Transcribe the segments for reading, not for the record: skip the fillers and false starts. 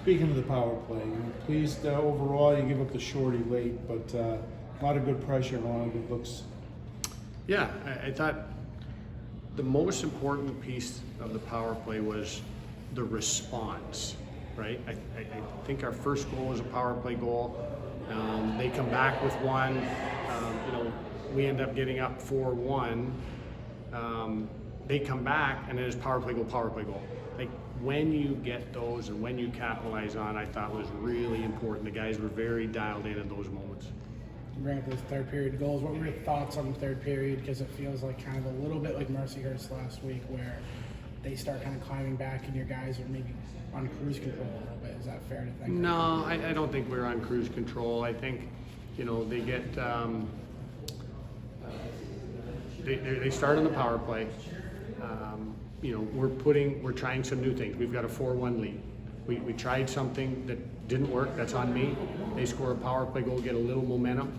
Speaking of the power play, pleased overall. You give up the shorty late, but a lot of good pressure and a lot of good looks. Yeah, I thought the most important piece of the power play was the response, right? I think our first goal was a power play goal. They come back with one. We end up getting up 4-1. They come back and then it's power play goal. Like when you get those and when you capitalize on, I thought was really important. The guys were very dialed in those moments. You bring up those third period goals. What were your thoughts on the third period? Because it feels like kind of a little bit like Mercyhurst last week, where they start kind of climbing back and your guys are maybe on cruise control a little bit. Is that fair to think? No, I don't think we're on cruise control. I think, they get they start on the power play. We're trying some new things. We've got a 4-1 lead. We tried something that didn't work. That's on me. They score a power play goal, get a little momentum.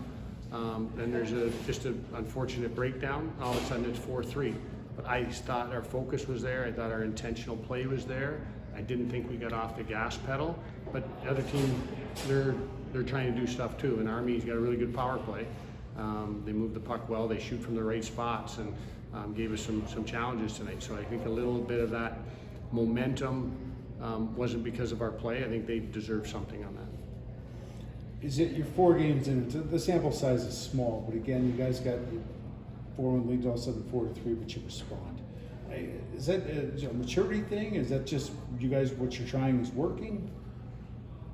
Then there's just an unfortunate breakdown. All of a sudden it's 4-3. But I thought our focus was there. I thought our intentional play was there. I didn't think we got off the gas pedal. But the other team, they're trying to do stuff too. And Army's got a really good power play. They move the puck well. They shoot from the right spots and gave us some challenges tonight. So I think a little bit of that momentum wasn't because of our play. I think they deserve something on that. Is it your 4 games in? The sample size is small, but again, you guys got 4-1 leads, all of a sudden 4-3, but you respond. Is that a maturity thing? Is that just you guys, what you're trying is working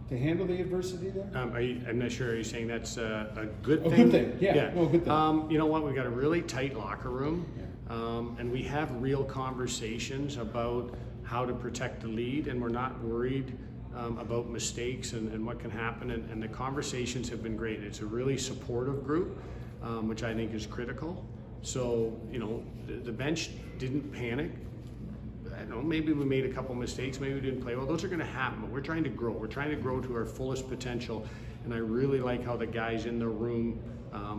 to handle the adversity there? I'm not sure. Are you saying that's a good thing? A good thing, yeah. No, a good thing. You know what? We've got a really tight locker room, and we have real conversations about how to protect the lead, and we're not worried about mistakes and what can happen. And the conversations have been great. It's a really supportive group, which I think is critical. So, the bench didn't panic. I don't know, maybe we made a couple mistakes, maybe we didn't play well. Those are going to happen, but we're trying to grow. We're trying to grow to our fullest potential, and I really like how the guys in the room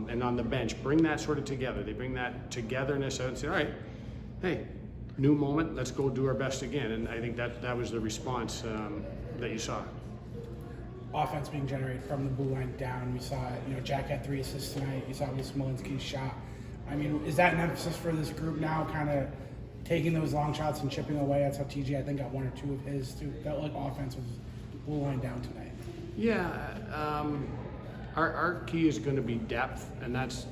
and on the bench bring that sort of together. They bring that togetherness out and say, all right, hey, new moment, let's go do our best again. And I think that was the response that you saw. Offense being generated from the blue line down. We saw, Jack had 3 assists tonight. You saw Smolinski's shot. I mean, is that an emphasis for this group now, kind of taking those long shots and chipping away? That's how TJ, I think, got 1 or 2 of his too. Felt like offense was blue line down tonight. Yeah, our key is going to be depth, and that's,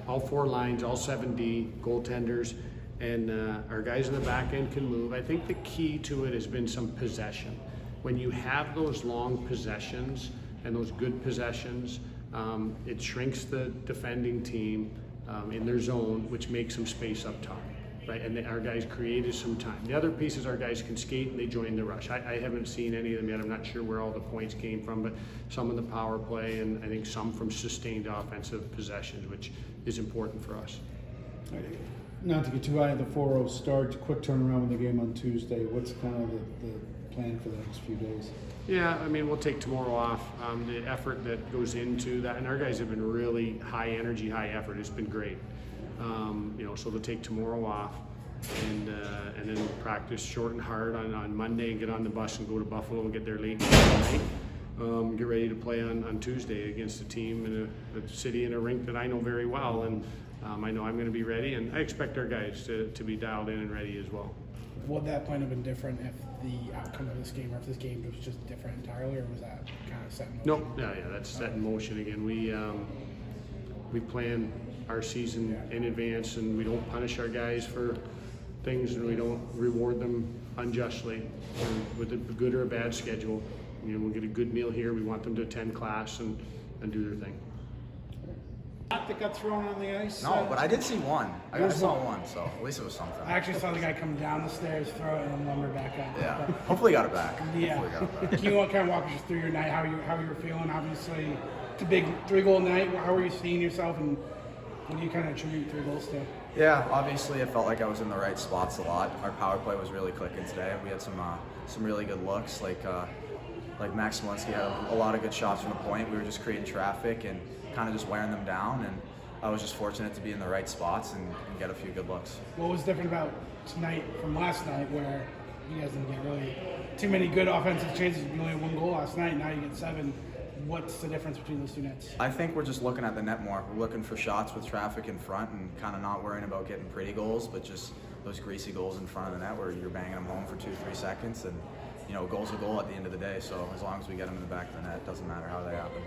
all 4 lines, all 7D, goaltenders, and our guys in the back end can move. I think the key to it has been some possession. When you have those long possessions and those good possessions, it shrinks the defending team in their zone, which makes some space up top, right? And our guys created some time. The other piece is our guys can skate and they join the rush. I haven't seen any of them yet. I'm not sure where all the points came from, but some in the power play and I think some from sustained offensive possessions, which is important for us. Not to get too high in the 4-0 start, quick turnaround in the game on Tuesday. What's kind of the plan for the next few days? Yeah, I mean, we'll take tomorrow off. The effort that goes into that, and our guys have been really high energy, high effort. It's been great. So they'll take tomorrow off and then practice short and hard on Monday and get on the bus and go to Buffalo and get there late tonight. Get ready to play on Tuesday against a team in a city and a rink that I know very well, and I know I'm going to be ready, and I expect our guys to be dialed in and ready as well. Would that plan have been different if the outcome of this game, or if this game was just different entirely, or was that kind of set in motion? Nope. Yeah, that's set in motion again. We plan our season in advance, and we don't punish our guys for things, and we don't reward them unjustly with a good or a bad schedule. We'll get a good meal here. We want them to attend class and do their thing. That got thrown on the ice? No, but I did see one. I saw one, so at least it was something. I actually saw the guy come down the stairs, throw it, and then lumber back up. Yeah, hopefully got it back. Yeah. Can you kind of walk us through your night, how you were feeling? Obviously, it's a big 3-goal night. How were you seeing yourself, and what do you kind of attribute 3 goals to? Yeah, obviously it felt like I was in the right spots a lot. Our power play was really clicking today. We had some really good looks, like Max Smolinski had a lot of good shots from the point. We were just creating traffic and kind of just wearing them down, and I was just fortunate to be in the right spots and get a few good looks. What was different about tonight from last night, where you guys didn't get really too many good offensive chances. You only had 1 goal last night. Now you get 7. What's the difference between those two nets? I think we're just looking at the net more. We're looking for shots with traffic in front and kind of not worrying about getting pretty goals, but just those greasy goals in front of the net where you're banging them home for 2-3 seconds. And, you know, a goal's a goal at the end of the day. So as long as we get them in the back of the net, it doesn't matter how they happen.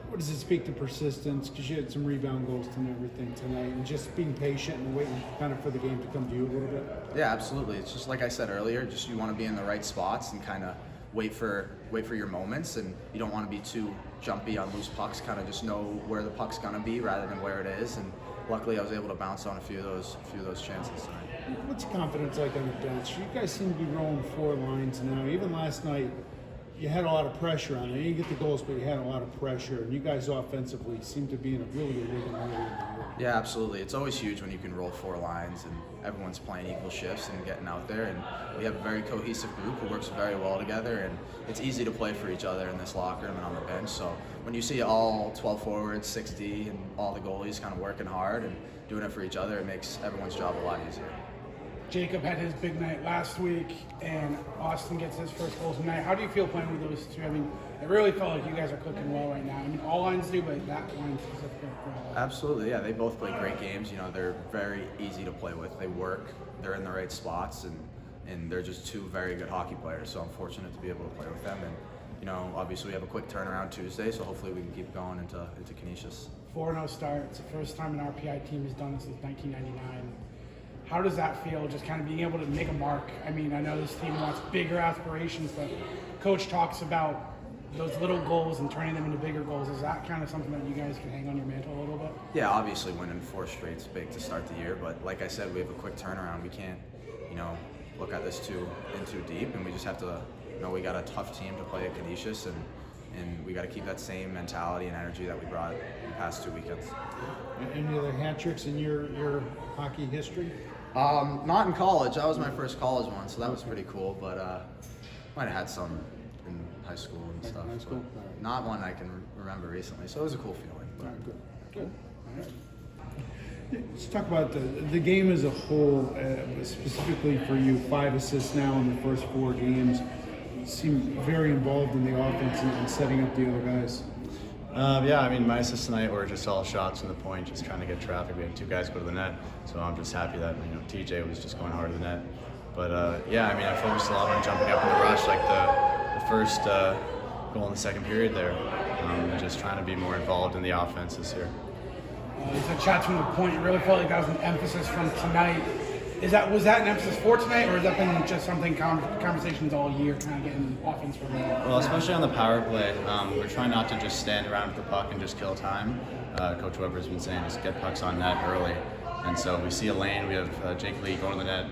What does it speak to persistence? Because you had some rebound goals and everything tonight, and just being patient and waiting kind of for the game to come to you a little bit. Yeah, absolutely. It's just like I said earlier. Just you want to be in the right spots and kind of wait for your moments, and you don't want to be too jumpy on loose pucks. Kind of just know where the puck's gonna be rather than where it is. And luckily, I was able to bounce on a few of those chances tonight. What's confidence like on the bench? You guys seem to be rolling 4 lines now. Even last night, you had a lot of pressure on it. You didn't get the goals, but you had a lot of pressure. And you guys offensively seem to be in a really good rhythm early in the year. Yeah, absolutely. It's always huge when you can roll 4 lines and everyone's playing equal shifts and getting out there. And we have a very cohesive group who works very well together. And it's easy to play for each other in this locker room and on the bench. So when you see all 12 forwards, 60, and all the goalies kind of working hard and doing it for each other, it makes everyone's job a lot easier. Jacob had his big night last week, and Austin gets his first goal tonight. How do you feel playing with those two? I mean, it really felt like you guys are clicking well right now. I mean, all lines do, but that line specifically. Absolutely, yeah. They both play great games. You know, they're very easy to play with. They work. They're in the right spots, and they're just 2 very good hockey players. So I'm fortunate to be able to play with them. And you know, obviously we have a quick turnaround Tuesday, so hopefully we can keep going into Canisius. 4-0 start. It's the first time an RPI team has done it since 1999. How does that feel, just kind of being able to make a mark? I mean, I know this team wants bigger aspirations, but Coach talks about those little goals and turning them into bigger goals. Is that kind of something that you guys can hang on your mantle a little bit? Yeah, obviously winning 4 straight's big to start the year, but like I said, we have a quick turnaround. We can't, you know, look at this too deep, and we just have to know we got a tough team to play at Canisius, and we got to keep that same mentality and energy that we brought the past 2 weekends. Any other hat tricks in your hockey history? Not in college. That was my first college one, so that was pretty cool. But might have had some in high school and stuff. High school? But not one I can remember recently. So it was a cool feeling. But. All right, good. All right. Let's talk about the game as a whole, specifically for you. 5 assists now in the first 4 games. You seem very involved in the offense and setting up the other guys. Yeah, I mean, my assists tonight were just all shots from the point, just trying to get traffic. We had 2 guys go to the net, so I'm just happy that, you know, TJ was just going hard to the net. But yeah, I mean, I focused a lot on jumping up in the rush, like the first goal in the second period there, and just trying to be more involved in the offense this year. You said shots from the point. It really felt like that was an emphasis from tonight. Was that an emphasis for tonight, or has that been just something conversations all year, kind of getting offense from there? Well, especially on the power play, we're trying not to just stand around with the puck and just kill time. Coach Weber's been saying just get pucks on net early, and so we see a lane. We have Jake Lee going to the net,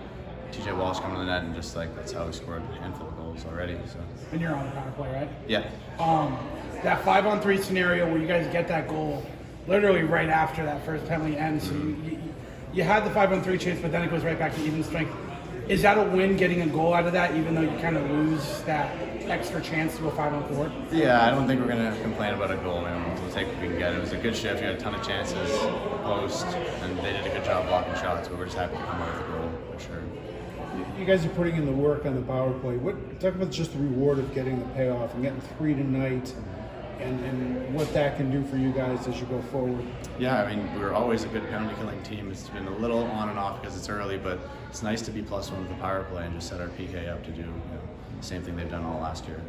TJ Walsh coming to the net, and just like that's how we scored a handful of goals already. So. And you're on the power play, right? Yeah. That 5-on-3 scenario where you guys get that goal, literally right after that first penalty ends. So you had the 5-on-3 chance, but then it goes right back to even strength. Is that a win getting a goal out of that, even though you kind of lose that extra chance to go 5-on-4? Yeah, I don't think we're going to complain about a goal. We'll take what we can get. It was a good shift. We had a ton of chances post, and they did a good job blocking shots, but we're just happy to come out with a goal, for sure. You guys are putting in the work on the power play. Talk about just the reward of getting the payoff and getting 3 tonight. And what that can do for you guys as you go forward. Yeah, I mean, we're always a good penalty killing team. It's been a little on and off because it's early, but it's nice to be +1 with the power play and just set our PK up to do the same thing they've done all last year.